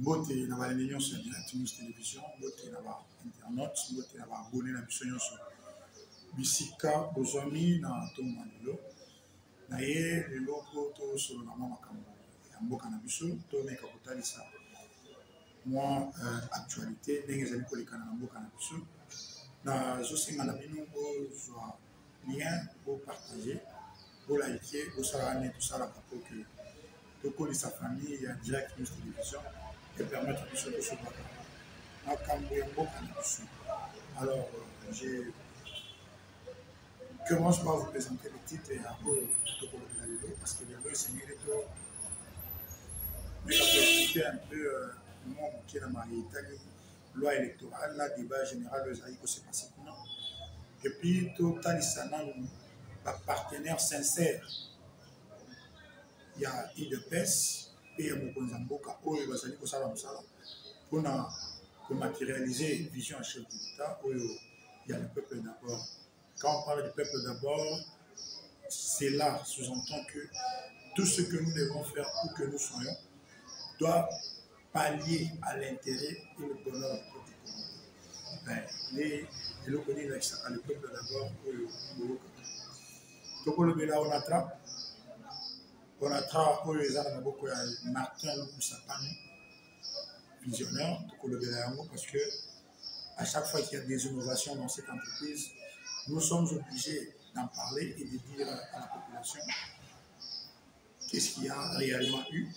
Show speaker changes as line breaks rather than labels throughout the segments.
Mbote na ba réunion sur Direct News Télévision, mbote na ba internet, mbote na ba abonné na biso nyonso. Bisika bozwami na tonga lelo. Na ye lelo ko to solo na makambo ya mboka na biso to meka kotalisa moi actualité ndenge ezali kolekana na mboka na biso. Na zosenga na bino bozwa lien, bo partager, bo liker, bo sala ne tout ça la pour que to sa famille ya Direct News Télévision et permettre à tous de se voir. Alors, je commence par vous présenter le titre et après parce que le c'est mieux mais expliquer un peu moi qui est dans ma loi électorale, là, débat général, le Zaïko s'est passé comment. Et puis, tout un partenaire sincère. Il y a IDPS et il y a Mokonzamboka, où il va s'allier pour matérialiser une vision à chef de l'État, où il y a le peuple d'abord. Quand on parle du peuple d'abord, c'est là, sous-entend que tout ce que nous devons faire pour que nous soyons doit pallier à l'intérêt et le bonheur du peuple. Le peuple d'abord, on attrape. On attrape Martin Loupoussapane, visionnaire, parce que à chaque fois qu'il y a des innovations dans cette entreprise, nous sommes obligés d'en parler et de dire à la population qu'est-ce qu'il y a réellement eu.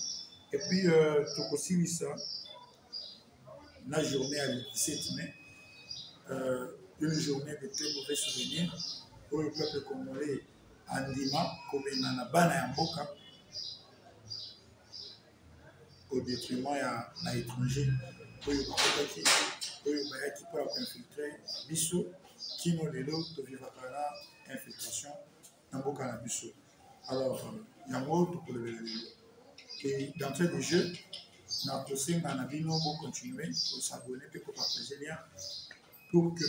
Et puis, aussi ça, la journée à 17 mai, une journée de très mauvais souvenirs pour le peuple congolais Andima, comme Bana Mboka, au détriment à l'étranger, pour qui peut infiltrer Bissot, qui nous l'élo, de vivre à l'infiltration dans Mboka na Bissot. Alors, il y a un mot pour le et d'entrée des jeux, nous avons continuer pour s'abonner et pour partager les liens pour que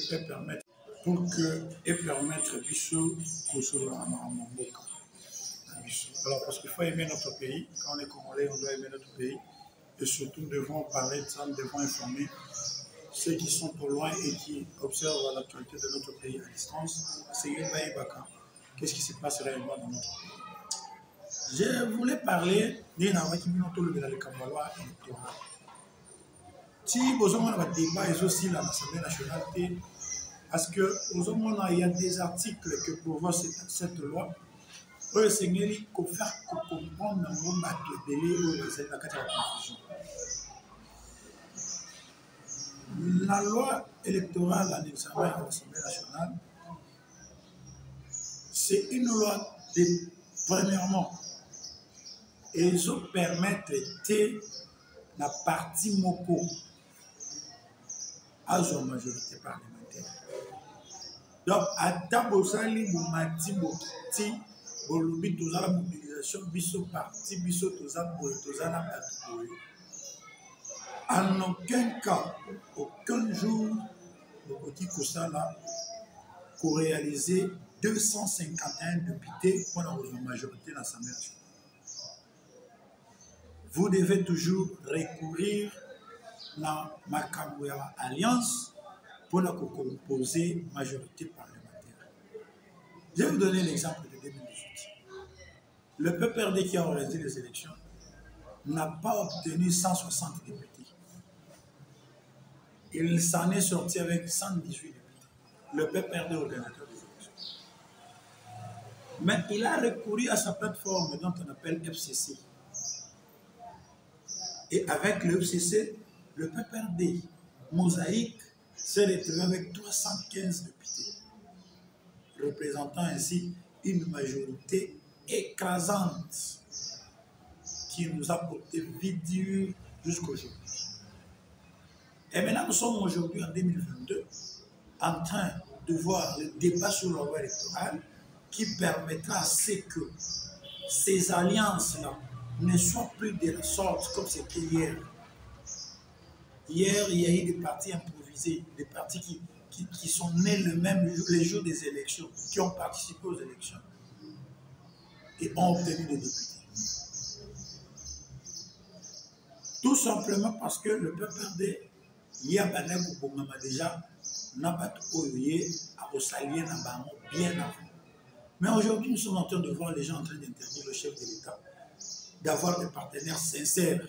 permettre Bissot pour se rendre à Mboka. Alors, parce qu'il faut aimer notre pays, quand on est congolais, on doit aimer notre pays. Et surtout, nous devons parler de ça, nous devons informer ceux qui sont trop loin et qui observent l'actualité de notre pays à distance. C'est Yéba Ibaka. Qu'est-ce qui se passe réellement dans notre pays? Je voulais parler d'un loi électorale. Si vous avez un débat, et aussi l'Assemblée nationale, parce que il y a des articles que prévoit cette loi. C'est pour faire comprendre la confusion. La loi électorale à l'examen à l'Assemblée nationale, c'est une loi de, premièrement, et ils permettent de la partie Moko à sa majorité parlementaire. Donc, à Tabosali, Boumati, Bokiti, Bolobi, tous la mobilisation, Bisso parti, Bisso, tous la en aucun cas, aucun jour, le petit Kosala pour réaliser 251 députés pour la majorité de l'Assemblée nationale. Vous devez toujours recourir à la alliance pour la composer majorité parlementaire. Je vais vous donner l'exemple de 2018. Le PPRD qui a organisé les élections n'a pas obtenu 160 députés. Il s'en est sorti avec 118 députés. Le PPRD organisateur des élections. Mais il a recouru à sa plateforme dont on appelle FCC. Et avec le FCC, le PPRD Mosaïque s'est retrouvé avec 315 députés, représentant ainsi une majorité écrasante qui nous a porté vide jusqu'aujourd'hui. Et maintenant, nous sommes aujourd'hui en 2022 en train de voir le débat sur la loi électorale qui permettra à ce que ces alliances-là ne soient plus de la sorte comme c'était hier. Hier, il y a eu des partis improvisés, des partis qui sont nés les jours des élections, qui ont participé aux élections et ont obtenu des députés. Tout simplement parce que le PPRD, il y a déjà n'a pas à s'allier bien avant. Mais aujourd'hui, nous sommes en train de voir les gens en train d'interdire le chef de l'État d'avoir des partenaires sincères,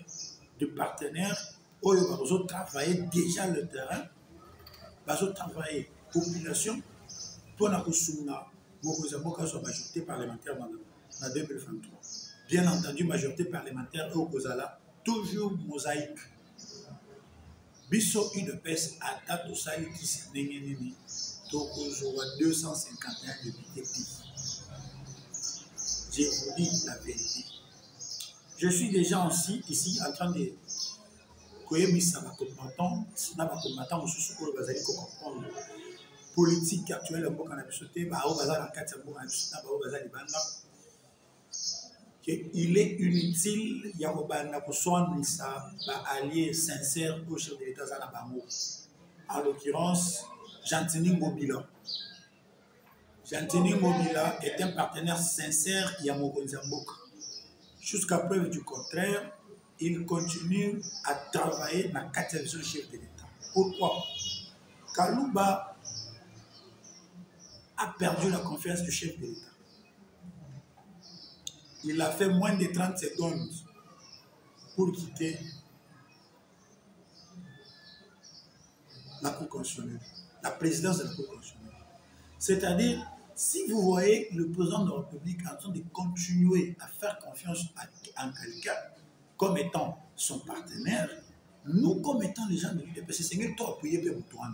des partenaires où ils vont travailler déjà le terrain, ils vont travailler population pour la majorité parlementaire en 2023. Bien entendu, majorité parlementaire au Kozala, toujours mosaïque. Bisso UDPS à date au Sali qui s'est déngéné, Tokozora 251 députés. Je vous dis la vérité. Je suis déjà aussi ici en train de politique actuelle il est inutile il y a allié sincère au chef de l'État. En l'occurrence, Jantini Ngobila. Jantini Ngobila est un partenaire sincère Yamokonzi Mboka. Jusqu'à preuve du contraire, il continue à travailler dans la quatrième chef de l'État. Pourquoi? Kalouba a perdu la confiance du chef de l'État. Il a fait moins de 30 secondes pour quitter la Cour constitutionnelle, la présidence de la Cour constitutionnelle. C'est-à-dire, si vous voyez le président de la République en train de continuer à faire confiance en quelqu'un comme étant son partenaire, nous, comme étant les gens de l'UDPS, c'est toi appuyer pour toi.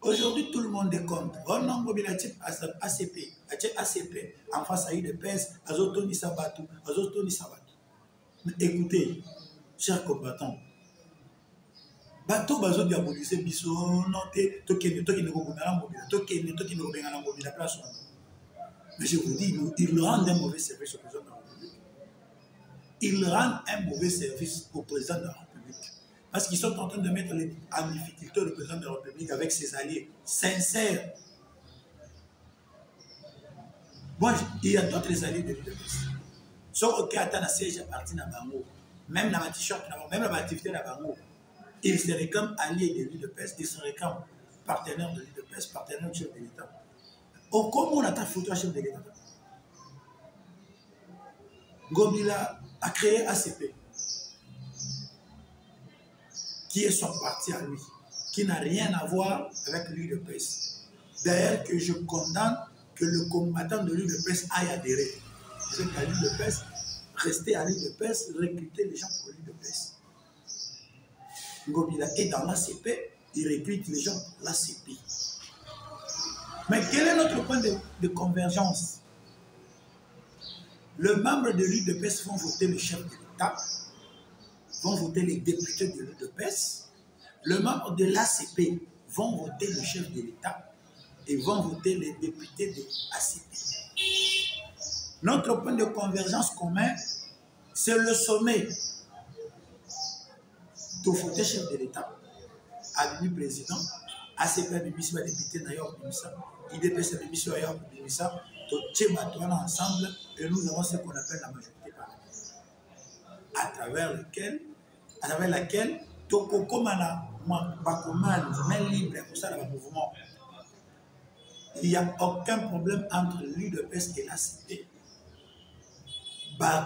Aujourd'hui, tout le monde est contre. On a mobilisé ACP, ACP, en face à l'UDPS, à Zotoni Sabatou, à Zotoni Sabatou. Mais écoutez, chers combattants, bateau bazo diaboliser biso non mais je vous dis, il rend un mauvais service au président de la République. Il rend un mauvais service au président de la République. Parce qu'ils sont en train de mettre en difficulté le président de la République avec ses alliés sincères. Moi, il y a d'autres alliés de l'UDPS. Sauf qu'il y a un siège à partir de Bango, même dans ma t-shirt, même dans ma activité de Bango. Il se réclame allié de l'UDPS, il se réclame partenaire de l'UDPS, partenaire du chef de l'État. Comment on a foutu un chef de l'État? Ngobila a créé ACP, qui est son parti à lui, qui n'a rien à voir avec l'UDPS. D'ailleurs, que je condamne que le combattant de l'UDPS aille adhérer. C'est qu'à l'UDPS, rester à l'UDPS, recruter les gens pour l'UDPS. Ngobila est dans l'ACP, il recrute les gens pour l'ACP. Mais quel est notre point de convergence? Les membres de l'UDPS vont voter le chef de l'État, vont voter les députés de l'UDPS. Les membres de l'ACP vont voter le chef de l'État et vont voter les députés de l'ACP. Notre point de convergence commun, c'est le sommet. Tu voter le chef de l'État, admis président, ACP admis député d'ailleurs, IDPS admis d'ailleurs, ensemble, et nous avons ce qu'on appelle la majorité parlementaire, à travers laquelle libre pour ça le mouvement. Il n'y a aucun problème entre l'UDPS et l'ACP.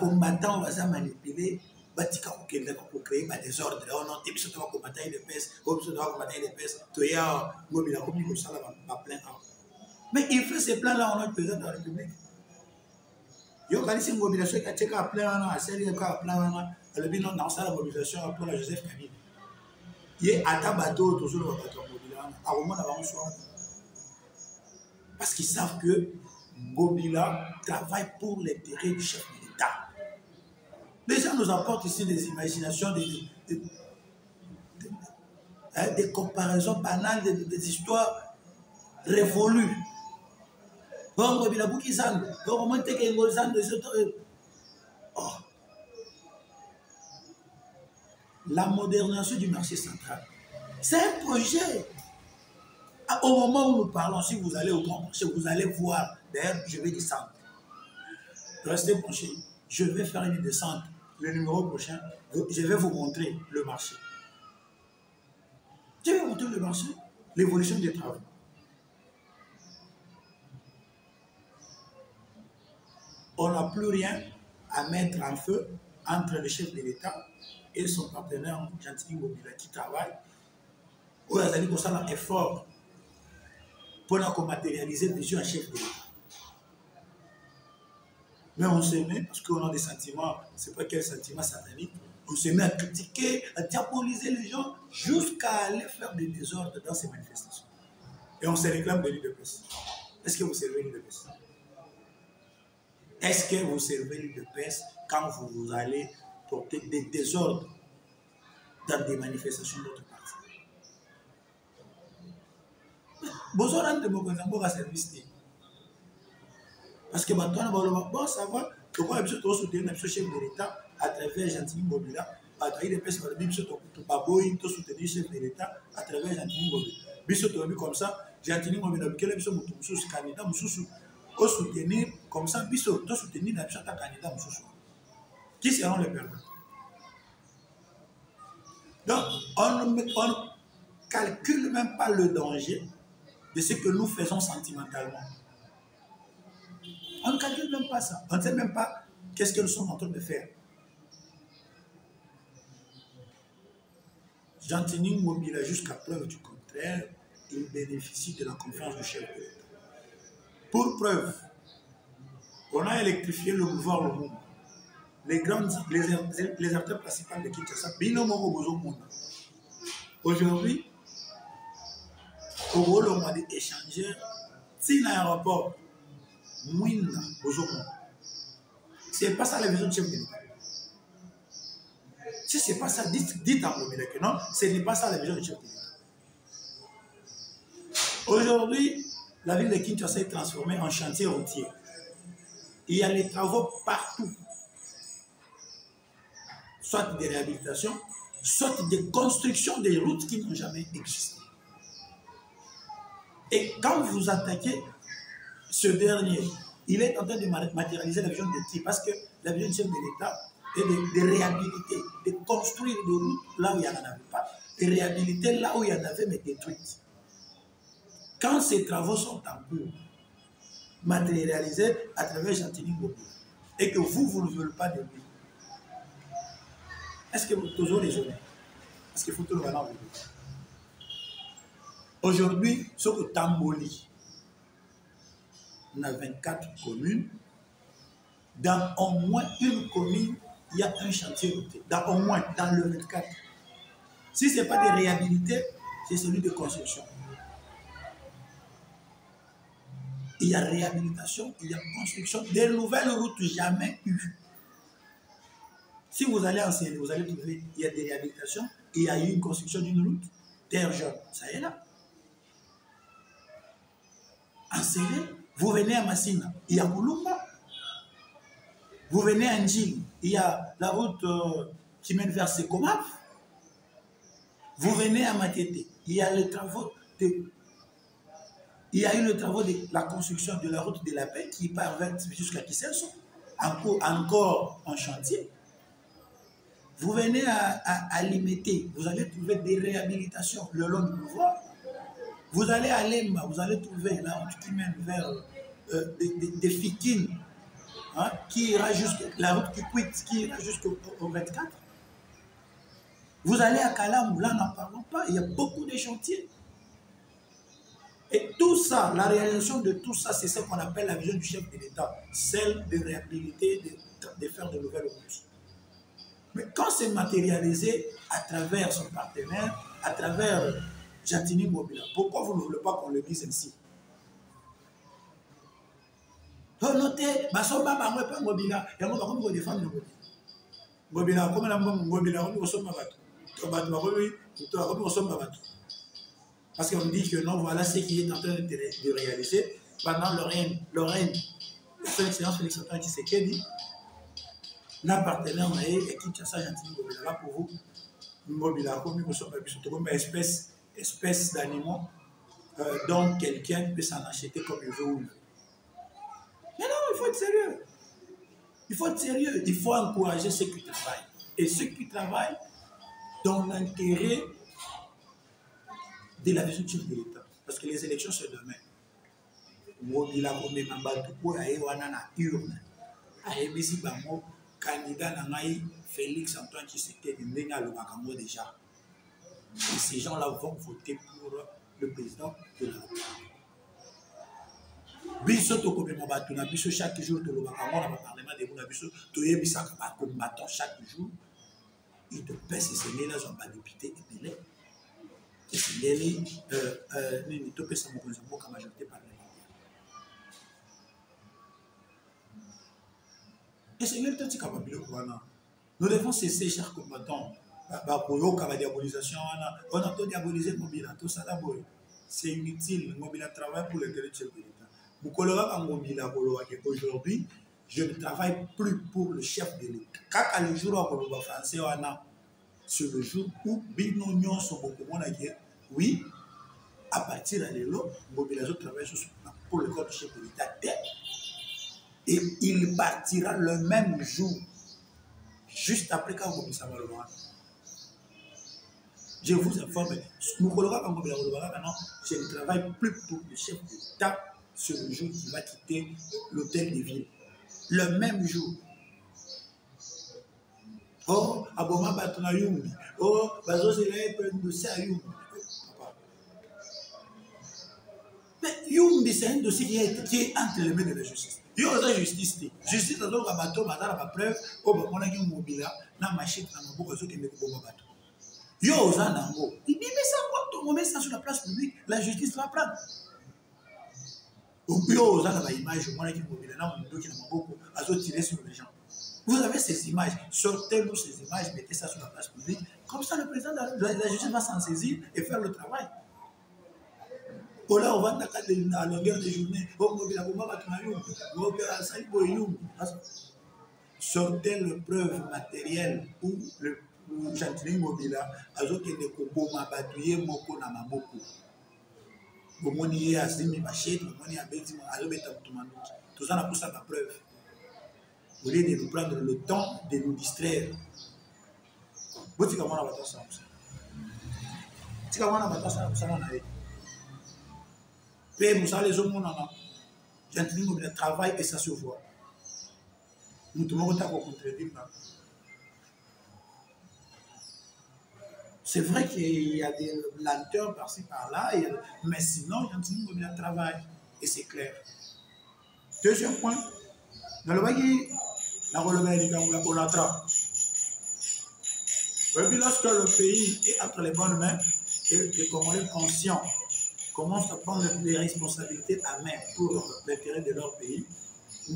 Combattant, on va manipuler, pour créer des ordres. On a dit que on va combattre l'UDPS, on va combattre l'UDPS, mais il fait ces plans-là en tant que président de la République. Il y a une mobilisation qui a été appelée à celle qui a appelé à la mobilisation pour la Joseph Kabila. Il y a un bateau, toujours le bateau mobilisation. Parce qu'ils savent que Ngobila travaille pour l'intérêt du chef de l'État. Les gens nous apportent ici des imaginations, des comparaisons banales, des histoires révolues. Oh. La modernisation du marché central, c'est un projet. Au moment où nous parlons, si vous allez au grand marché, vous allez voir, d'ailleurs, je vais descendre. Restez branchés, je vais faire une descente le numéro prochain, je vais vous montrer le marché. Je vais vous montrer le marché, l'évolution des travaux. On n'a plus rien à mettre en feu entre le chef de l'État et son partenaire Gentil Ngobila qui travaille. Où ils allaient pour ça un effort pour matérialiser le vision à chef de l'État. Mais on se met, parce qu'on a des sentiments, c'est pas quel sentiment satanique, on se met à critiquer, à diaboliser les gens jusqu'à aller faire des désordres dans ces manifestations. Et on se réclame de l'UDPS. Est-ce que vous servez l'UDPS? Est-ce que vous servez l'UDPS quand vous allez porter des désordres dans des manifestations d'autres partis? Vous aurez de mon service. Parce que maintenant, bon, ça va, pourquoi vous soutenez le chef de l'État à travers Gentil Ngobila, à travers les personnes qui soutenir le chef de l'État à travers Gentil Ngobila. Bisous comme ça, Gentil Ngobila, quel est le candidat, au soutenir comme ça, bisous, soutenir le candidat, qui seront les perdants? Donc, on ne calcule même pas le danger de ce que nous faisons sentimentalement. On ne calcule même pas ça. On ne sait même pas qu'est-ce que nous sommes en train de faire. Gentil Ngobila, jusqu'à preuve du contraire, il bénéficie de la confiance du chef de l'État. Pour preuve, on a électrifié le boulevard Lumumba. Les acteurs principaux de Kinshasa, aujourd'hui, au rôle on a des échangeurs, si l'aéroport Mouina, c'est pas ça la vision du chef de l'État. Si c'est pas ça, dites en premier que non, ce n'est pas ça la vision du chef de l'État. Aujourd'hui, la ville de Kinshasa est transformée en chantier routier. Il y a des travaux partout. Soit des réhabilitations, soit des constructions des routes qui n'ont jamais existé. Et quand vous attaquez ce dernier, il est en train de matérialiser la vision de qui? Parce que la vision du chef de l'État est de réhabiliter, de construire des routes là où il n'y en avait pas, de réhabiliter là où il y en avait, mais détruites. Quand ces travaux sont en cours, matérialisés à travers Gentil Ngobila, et que vous ne voulez pas de lui, est-ce que vous toujours les journées? Parce qu'il faut tout le monde. Aujourd'hui, ce que Tamboli, on a 24 communes. Dans au moins une commune, il y a un chantier routier. Au moins, dans le 24. Si ce n'est pas de réhabilité, c'est celui de construction. Il y a réhabilitation, il y a construction. Des nouvelles routes jamais eues. Si vous allez en Sénégal, vous allez trouver, il y a des réhabilitations, il y a eu une construction d'une route, terre jaune, ça est là. En Sénégal, vous venez à Massina, il y a Boulumba. Vous venez à Ndjil, il y a la route qui mène vers Sekomaf. Vous venez à Matete, il y a les travaux de... Il y a eu le travaux de la construction de la route de la paix qui part jusqu'à Kissenso, encore en chantier. Vous venez à Limité, vous allez trouver des réhabilitations le long du boulevard. Vous allez à Lemba, vous allez trouver la route qui mène vers des Fikines, hein, qui ira la route qui ira jusqu'au 24. Vous allez à Kalamou, là n'en parlons pas, il y a beaucoup de chantiers. Et tout ça, la réalisation de tout ça, c'est ce qu'on appelle la vision du chef de l'État, celle de réhabiliter, de faire de nouvelles routes. Mais quand c'est matérialisé à travers son partenaire, à travers Gentil Ngobila, pourquoi vous ne voulez pas qu'on le dise ainsi? Notez, Basomba Bango pas Ngobila, et on va comme défendre Ngobila. Ngobila, comme la Ngobila, on ressemble à Batou. Parce qu'on dit que non, voilà ce qui est en train de réaliser pendant le règne de son excellence Félix Antoine Tshisekedi. La partenaire et Kinshasa Gentil Ngobila là pour vous. Ngobila comme nous sommes comme espèce d'animaux dont quelqu'un peut s'en acheter comme il veut. Mais non, il faut être sérieux. Il faut être sérieux. Il faut encourager ceux qui travaillent. Et ceux qui travaillent dans l'intérêt de la vision de l'État. Parce que les élections, c'est demain. Il a candidat Félix Antoine Tshisekedi déjà. Et ces gens-là vont voter pour le président de la République. Chaque jour, le Parlement de combattant chaque jour. Il te paie ces sénés-là, ils n'ont pas député et belé. Et c'est les majorité parlementaire. Et c'est le temps capable. Nous devons cesser, chers combattants. On a diabolisé Mobila, tout ça d'abord. C'est inutile. Mobila travaille pour l'intérêt de ce pays. Aujourd'hui, je ne travaille plus pour le chef de l'État. Quand le jour où le français sur le jour où Binonion sont beaucoup moins oui, à partir de là, Mobilisation travaille pour le corps du chef de l'État. Et il partira le même jour, juste après quand vous ça va le voir. Je vous informe, je ne travaille plus pour le chef d'État sur le jour qui va quitter l'hôtel de ville. Le même jour. Oh, Aboma Batuna Yumbi. Oh, Bazo Zelaye peut nous dossier à Yumbi. Mais Yumbi, c'est un dossier qui est entre les mains de la justice. Il y a la justice. Justice, dans le bateau, madame la preuve, oh, on a un mobile, na machine, na maboko, qui est le bateau. Il y a aux anango. Il dit, mais ça, quand on met ça sur la place publique, la justice va prendre. Il y a aux anango, image, on a un mobile, na maboko, qui est maboko, à tirer sur les gens. Vous avez ces images, sortez-nous ces images, mettez ça sur la place publique. Comme ça, le président de la justice va s'en saisir et faire le travail. Là, on va à longueur de journée. Sortez le preuve matérielle où le gentil Mobila a dit que le Kobo m'a battu, Moko n'a pas beaucoup. Bomoni a zimi machette, Bomoni a bêti, tout ça n'a pas ça la preuve. Au lieu de nous prendre le temps de nous distraire. Vous dites comment on va faire ça? Comment on va faire ça? Mais nous allons les hommes, gentiment, le travail et ça se voit. Nous devons contredire. C'est vrai qu'il y a des lenteurs par-ci par-là, mais sinon, gentiment, le travail et c'est clair. Deuxième point, dans le bagage, on attrape. Lorsque le pays est entre les bonnes mains et les Congolais conscients commencent à prendre les responsabilités à main pour l'intérêt de leur pays, je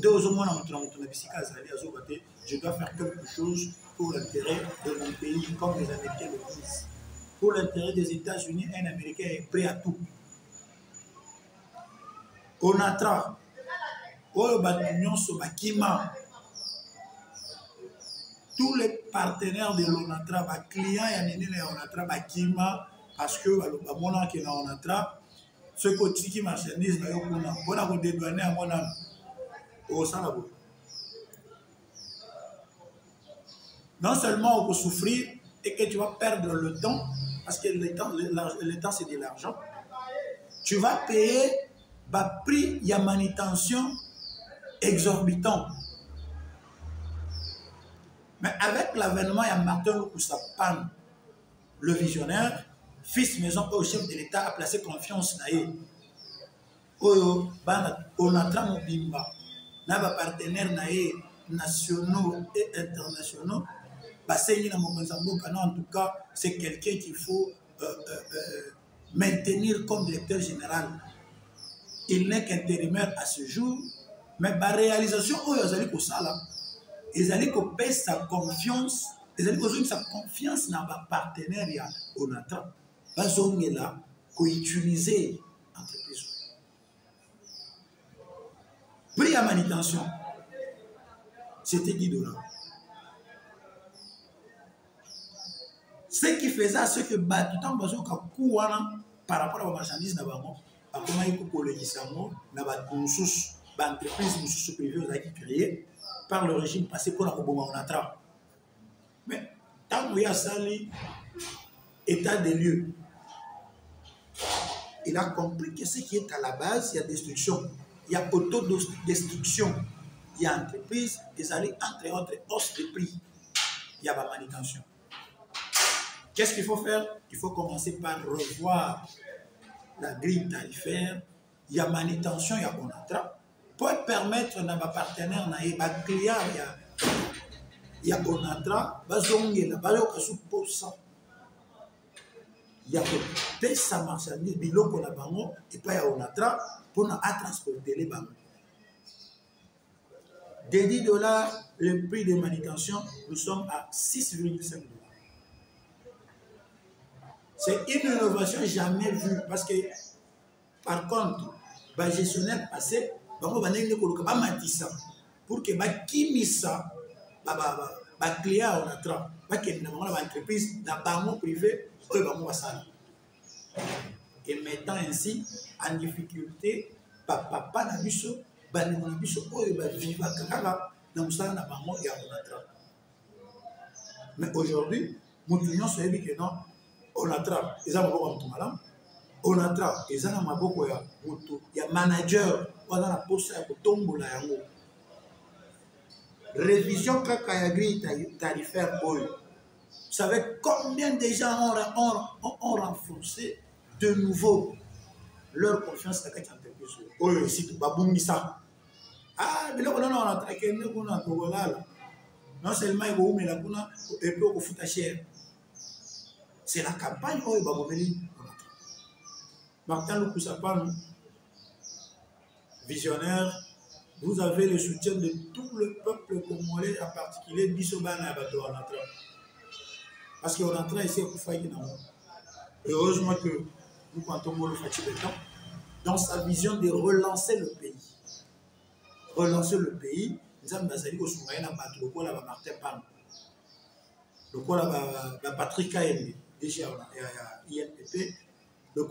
dois faire quelque chose pour l'intérêt de mon pays, comme les Américains le disent. Pour l'intérêt des États-Unis, un Américain est prêt à tout. On attrape. Tous les partenaires de l'ONATRA, les clients et l'ONATRA, parce que l'ONATRA, ce qui marchandise, on a dédouané à mon âme. Non seulement on peut souffrir et que tu vas perdre le temps, parce que le temps c'est de l'argent, tu vas payer prix de manutention exorbitant. Mais avec l'avènement de Martin Loukoussa-Pan, le visionnaire, fils maison au chef de l'État, a placé confiance dans lui. On a travaillé avec des partenaires nationaux et internationaux. En tout cas, c'est quelqu'un qu'il faut maintenir comme directeur général. Il n'est qu'intérimaire à ce jour, mais la réalisation, ils allaient couper sa confiance, ils allaient poser sa confiance dans le partenariat ONATRA. Ils là pour utiliser l'entreprise. Prix à manutention, c'était 10 $. Ce qui faisait ce que tout le temps par rapport à la marchandise, l'entreprise privée qui créée, par le régime passé pour la Onatra. Mais tant qu'il y a sali état des lieux, il a compris que ce qui est à la base, il y a destruction, il y a autodestruction, il y a entreprise, ils allaient entre autres hausse de prix, il y a la manutention. Qu'est-ce qu'il faut faire? Il faut commencer par revoir la grille tarifaire, il y a manutention, il y a Onatra, pour permettre à nos partenaires, à nos clients, il y a Onatra, il y a il y a des marchandises, biloko na bango, et pas il y a Onatra pour transporter les bango. De $10, le prix de manutention, nous sommes à 6,5 $. C'est une innovation jamais vue parce que, par contre, le gestionnaire passé, pour que les clients Onatra, l'entreprise, la privée, et mettant ainsi en difficulté papa na biso bango na biso oyo ba viva kaka na musala na bango ya Onatra. Mais aujourd'hui mutunyo so yebi que non Onatra eza maboko mutu malamu, Onatra eza na maboko ya mutu ya manager wala na poste ya kotombola yango. Révision kaka ya grille tarifaire oyo. Vous savez combien de gens ont renforcé de nouveau leur confiance avec l'entreprise. Oh, ici, tu vas bouger ça. Ah, mais là, on a traqué, on a non seulement il va où, mais là, on a et puis on fout à cher. C'est la campagne, oh, il va bouger. Martin Lukusapan, visionnaire, vous avez le soutien de tout le peuple congolais, en particulier Bissobana et Bato Onatra. Parce qu'on est en train ici à Koufaï. Heureusement que nous comptons le Fatih Béton dans sa vision de relancer le pays. Relancer le pays, nous avons dit que nous avons Martin Pan, le Patrick Kaembe, déjà il y a INPP, le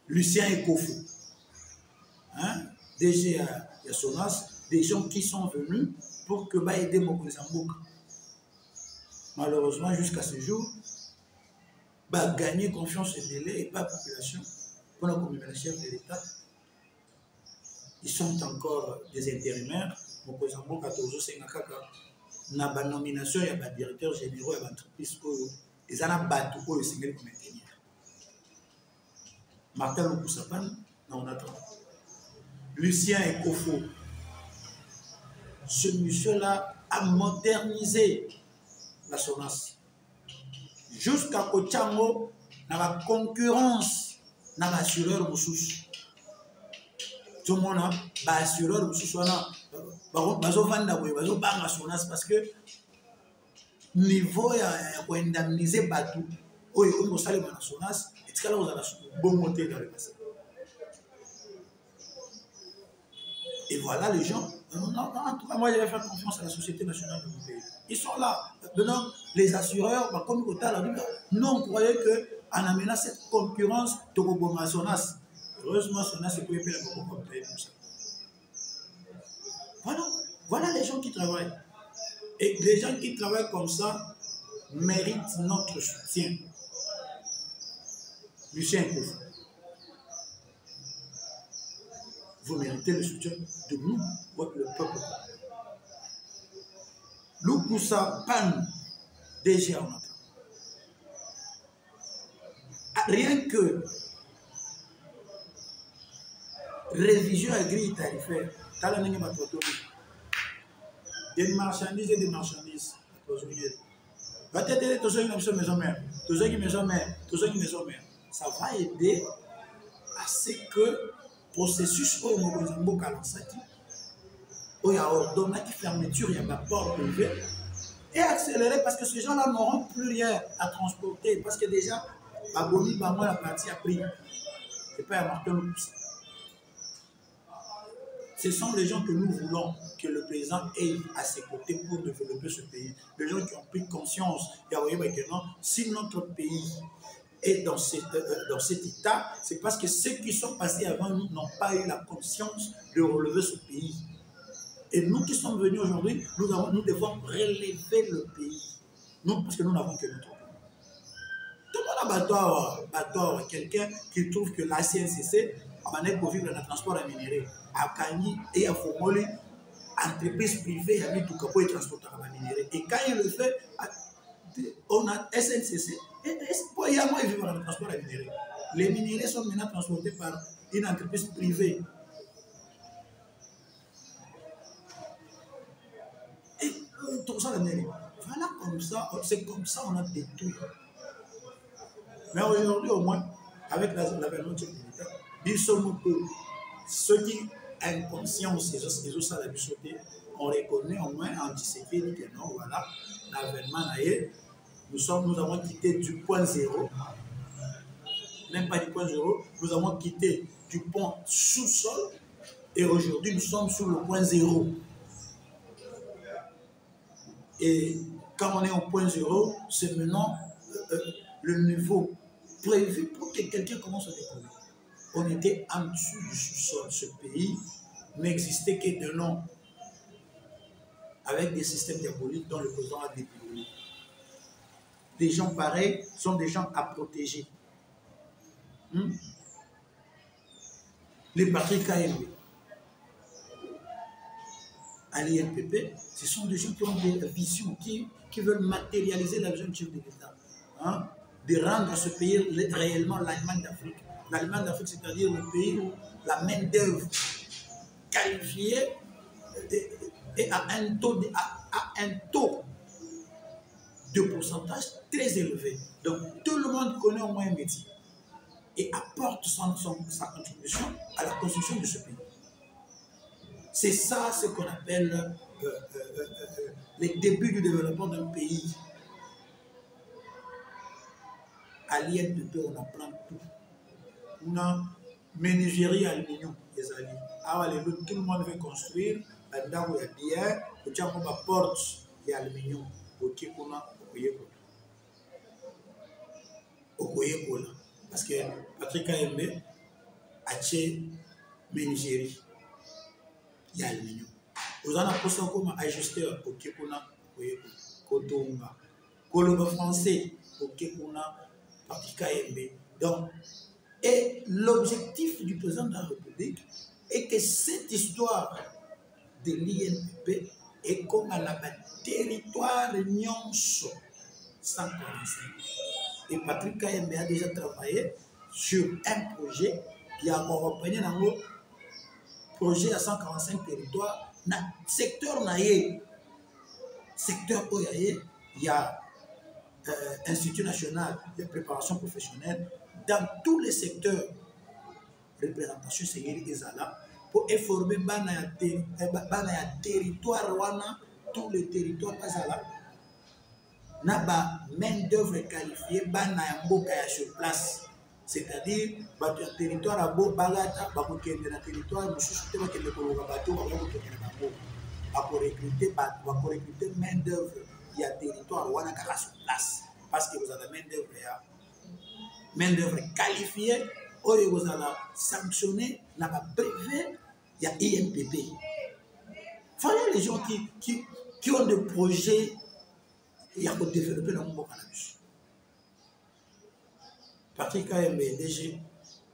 Lucien Ekofou, hein? déjà il y a Sonas, des gens qui sont venus pour que aider Mokozambouk. Malheureusement, jusqu'à ce jour, gagner confiance et délai et pas la population pour la communication de l'État. Ils sont encore des intérimaires. Mokozambouk a toujours Sengakaka. Na ba nomination, il y a des directeurs généraux, il y a des entreprises qui ont battu pour le Sénégal comme intérimaire. Martin Lukusapan, on attend. Lucien Ekofo, ce monsieur-là a modernisé la SONAS. Jusqu'à Kochango, dans la concurrence, dans l'assureur Boussous. Tout le monde a l'assureur Boussous. Parce que niveau pour indemniser Batou, on a la SONAS, et tu as bon monter dans le passé. Et voilà les gens. En tout cas, moi, je vais faire confiance à la Société nationale de mon pays. Ils sont là. Maintenant, les assureurs, comme nous, on croyait qu'en amenant cette concurrence, Togoboma Sonas. Heureusement, Sonas est pour payer comme ça. Voilà les gens qui travaillent. Et les gens qui travaillent comme ça méritent notre soutien. Lucien Kouf. Vous méritez le soutien de nous, le peuple. Lukusapan, déjà on attend. Rien que révision à grille tarifaire, des marchandises et des marchandises. Ça va aider à ce que processus où il y a ordonné qui fermeture, il y a ma porte privée et accélérer parce que ces gens-là n'auront plus rien à transporter parce que déjà Aboni Bama la partie a pris et pas à Martin Lukusa. Ce sont les gens que nous voulons que le président ait à ses côtés pour développer ce pays. Les gens qui ont pris conscience et maintenant, si notre pays est dans cet état, c'est parce que ceux qui sont passés avant nous n'ont pas eu la conscience de relever ce pays. Et nous qui sommes venus aujourd'hui, nous devons relever le pays. Nous, parce que nous n'avons que notre pays. Tout le monde a battu quelqu'un qui trouve que la CNCC, on est pour vivre dans le transport à minéraux. À Kani et à Fomoli, entreprise privée, à tout pour transporter à minéraux. Et quand il le fait, on a SNCC, et pour y avoir vivre dans le transport à minéraux. Les minéraux sont maintenant transportés par une entreprise privée. Et tout ça, voilà comme ça, c'est comme ça on a détruit. Mais aujourd'hui, au moins, avec l'avènement de ceux qui ont conscience des autres salles de sauter, on reconnaît au moins en disséqué que non, voilà, l'avènement, nous avons quitté du point zéro, même pas du point zéro, nous avons quitté du pont sous-sol et aujourd'hui nous sommes sur le point zéro. Et quand on est au point zéro, c'est maintenant le niveau prévu pour que quelqu'un commence à décoller. On était en dessous du sous-sol. Ce pays n'existait que de nom, avec des systèmes diaboliques dont le président a déployé. Des gens pareils sont des gens à protéger. Les partis KMB, à l'INPP, ce sont des gens qui ont des visions, qui veulent matérialiser la vision du chef de l'État. De rendre ce pays réellement l'Allemagne d'Afrique. L'Allemagne d'Afrique, c'est-à-dire le pays où la main-d'œuvre qualifiée et à un taux de pourcentage très élevé. Donc, tout le monde connaît au moins un métier et apporte sa contribution à la construction de ce pays. C'est ça ce qu'on appelle les débuts du développement d'un pays. À l'INPP, on apprend tout. On a menuiserie aluminium, les alliés. Alors, tout le monde veut construire. Là où il y a bien, il y a une porte d'aluminium. Parce que Patrick Kayembe a tué menuiserie. Il y a aluminium. Vous en avez posé comme ajusteur au Kekuna, Kotonga. Koloba français au Kekuna, Patrick Kayembe. Donc, et l'objectif du président de la République est que cette histoire de l'INPP est comme à la territoire Nyonso 145. Et Patrick Kayembe a déjà travaillé sur un projet qui a accompagné un projet à 145 territoires. Dans le secteur Oyaye, il y a Institut national de préparation professionnelle. Dans tous les secteurs, représentation Seigneur Ezala, pour informer le territoire, tous les territoires Ezala, n'a pas main-d'œuvre qualifiée, sur place. C'est-à-dire, le territoire a beau balata, le territoire, recruter main-d'œuvre, il y a territoire sur place. Parce que vous avez main-d'œuvre qualifiée, vous allez sanctionner, n'a pas brevet, il y a INPP. Voilà les gens qui ont des projets, il y a pour développer le monde cannabis. Patrick Kayembe, DG,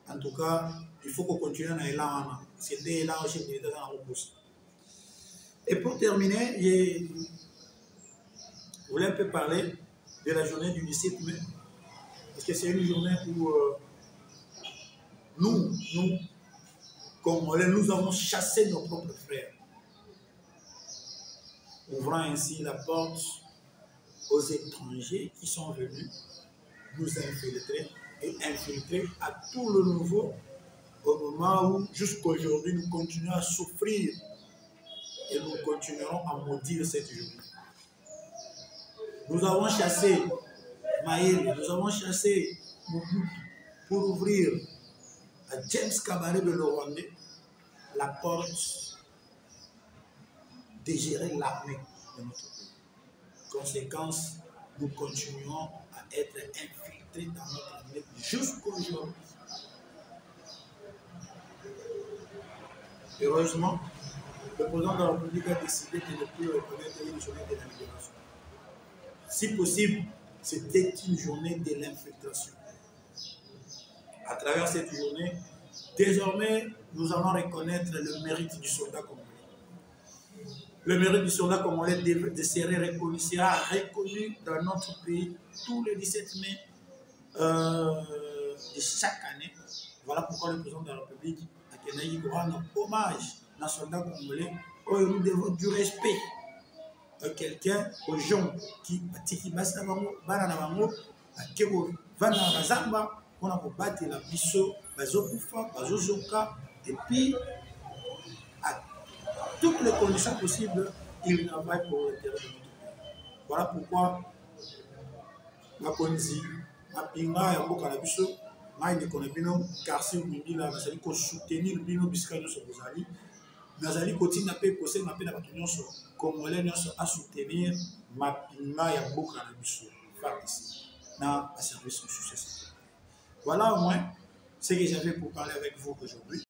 en tout cas, il faut qu'on continue à l'élan. C'est l'élan chef de l'État dans le poste. Et pour terminer, je voulais un peu parler de la journée du 17 mai. Parce que c'est une journée où nous, Congolais, nous avons chassé nos propres frères, ouvrant ainsi la porte aux étrangers qui sont venus nous infiltrer et infiltrer à tout le nouveau au moment où, jusqu'à aujourd'hui, nous continuons à souffrir et nous continuerons à maudire cette journée. Nous avons chassé Maël, nous avons chassé Mobutu pour ouvrir à James Kabaré de Rwandais la porte de gérer l'armée de notre pays. Conséquence, nous continuons à être infiltrés dans notre armée jusqu'aujourd'hui. Heureusement, le président de la République a décidé de ne plus reconnaître une journée de la libération. Si possible, c'était une journée de l'infiltration. À travers cette journée, désormais, nous allons reconnaître le mérite du soldat congolais. Le mérite du soldat congolais sera reconnu dans notre pays tous les 17 mai de chaque année. Voilà pourquoi le président de la République a rendre hommage à un soldat congolais où nous devons du respect. Quelqu'un, aux gens qui on a combattu la biso, et puis à toutes les conditions possibles, il travaille pour l'intérêt de notre pays. Voilà pourquoi ma konzi, ma pinga ya mboka na biso, ngai ndeko na bino, Garcia Mundila, nazali ko soutenir bino bisika nyonso bozali, nazali kotinda pe kosenga pe na bato nyonso congolais nyonso à soutenir ma pinga ya mboka na biso, ici, na service de succès. Voilà au moins ce que j'avais pour parler avec vous aujourd'hui.